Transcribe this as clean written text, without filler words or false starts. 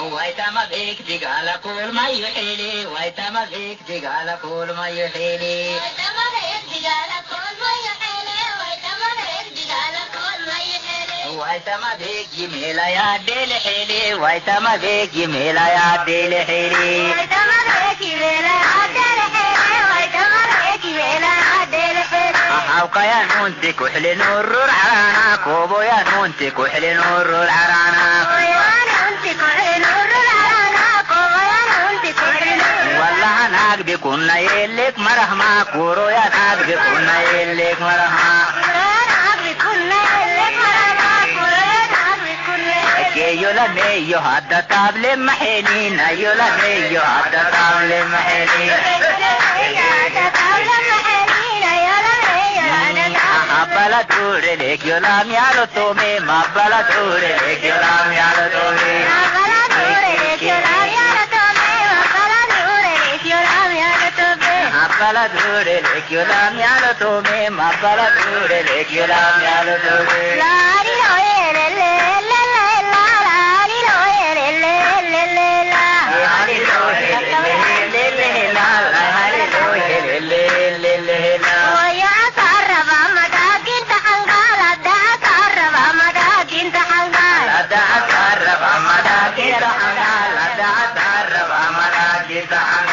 ويتم بيك دقالة كل ما يحيلي ويتم بيك دقالة كل ما يحيلي ويتم بيك جميلة يا ديل حيلي ويتم بيك جميلة يا ديل حيلي أحاوك يا نونتي كحل نور العرانا كوبو يا نونتي كحل نور العرانا والله ناك بكنا يلك مرحما كورو يا ناك بكنا يلك مرحما يولا ميو هذا تابل محينين يولا ميو هذا تابل محينين بلا دور لك يولا ميالو تومي ما بلا دور لك يولا ميالو تومي بلا دور لك يولا ميالو تومي ما بلا دور لك يولا ميالو تومي تعرف عمدا كده حنال تعرف عمدا كده حنال